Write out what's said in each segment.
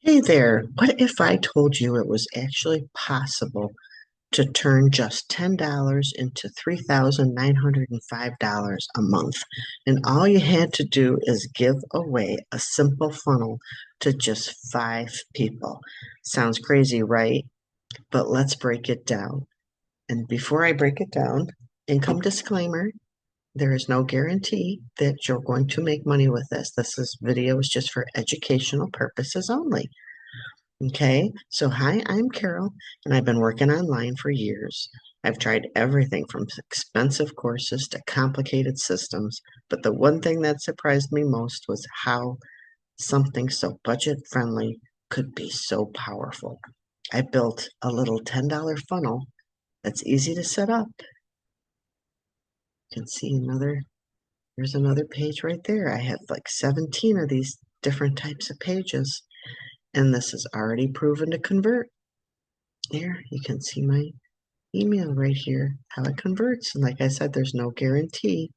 Hey there, what if I told you it was actually possible to turn just $10 into $3,905 a month? And all you had to do is give away a simple funnel to just five people. Sounds crazy, right? But let's break it down. And before I break it down, income disclaimer. There is no guarantee that you're going to make money with this. This video is just for educational purposes only. Okay, so hi, I'm Carol, and I've been working online for years. I've tried everything from expensive courses to complicated systems, but the one thing that surprised me most was how something so budget friendly could be so powerful. I built a little $10 funnel that's easy to set up. You can see there's another page right there. I have like 17 of these different types of pages, and this is already proven to convert. There, you can see my email right here, how it converts. And like I said, there's no guarantee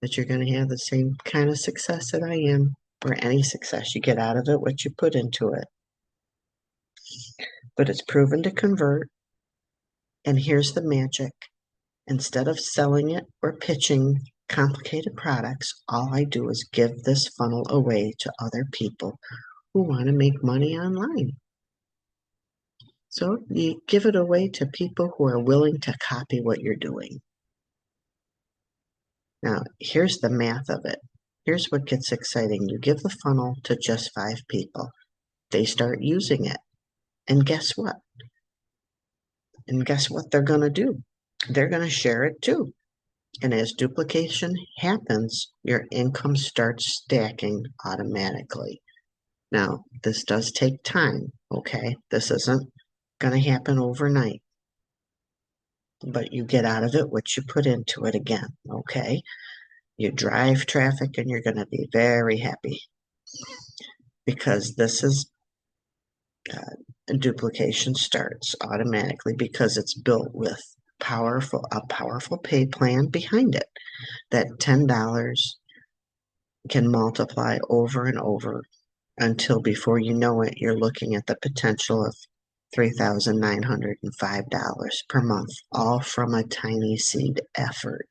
that you're going to have the same kind of success that I am, or any success. You get out of it what you put into it. But it's proven to convert. And here's the magic. Instead of selling it or pitching complicated products, all I do is give this funnel away to other people who want to make money online. So you give it away to people who are willing to copy what you're doing. Now, here's the math of it. Here's what gets exciting. You give the funnel to just five people. They start using it. And guess what? They're going to do? They're going to share it too. And as duplication happens, your income starts stacking automatically. Now, this does take time, okay? This isn't going to happen overnight. But you get out of it what you put into it again, okay? You drive traffic and you're going to be very happy because this is duplication starts automatically because it's built with a powerful pay plan behind it. That $10 can multiply over and over until before you know it, you're looking at the potential of $3,905 per month, all from a tiny seed effort.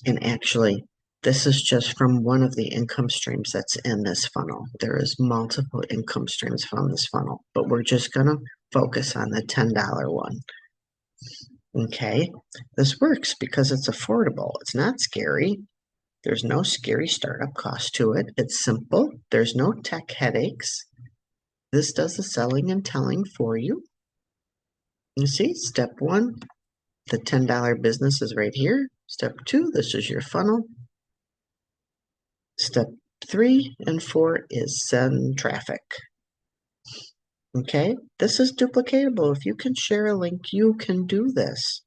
And actually, this is just from one of the income streams that's in this funnel. There is multiple income streams from this funnel, but we're just going to focus on the $10 one. Okay, this works because it's affordable. It's not scary. There's no scary startup cost to it. It's simple. There's no tech headaches. This does the selling and telling for you. You see, step one, the $10 business is right here. Step two, this is your funnel. Step 3 and 4 is send traffic. Okay, this is duplicatable. If you can share a link, you can do this.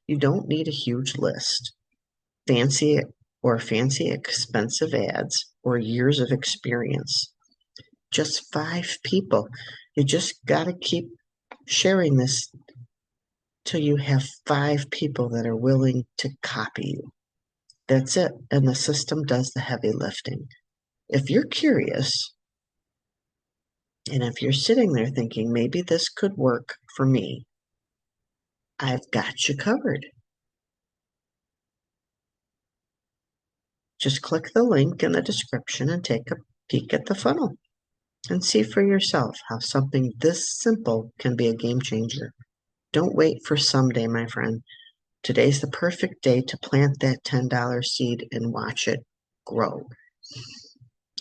You don't need a huge list, fancy expensive ads, or years of experience. Just five people. You just got to keep sharing this till you have five people that are willing to copy you. That's it. And the system does the heavy lifting. If you're curious, and if you're sitting there thinking, maybe this could work for me, I've got you covered. Just click the link in the description and take a peek at the funnel and see for yourself how something this simple can be a game changer. Don't wait for someday, my friend. Today's the perfect day to plant that $10 seed and watch it grow.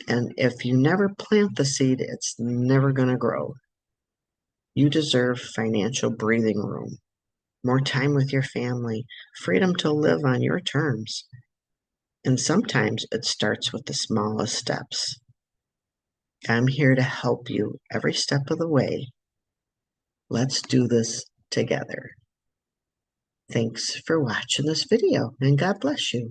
And if you never plant the seed, it's never going to grow. You deserve financial breathing room, more time with your family, freedom to live on your terms. And sometimes it starts with the smallest steps. I'm here to help you every step of the way. Let's do this together. Thanks for watching this video, and God bless you.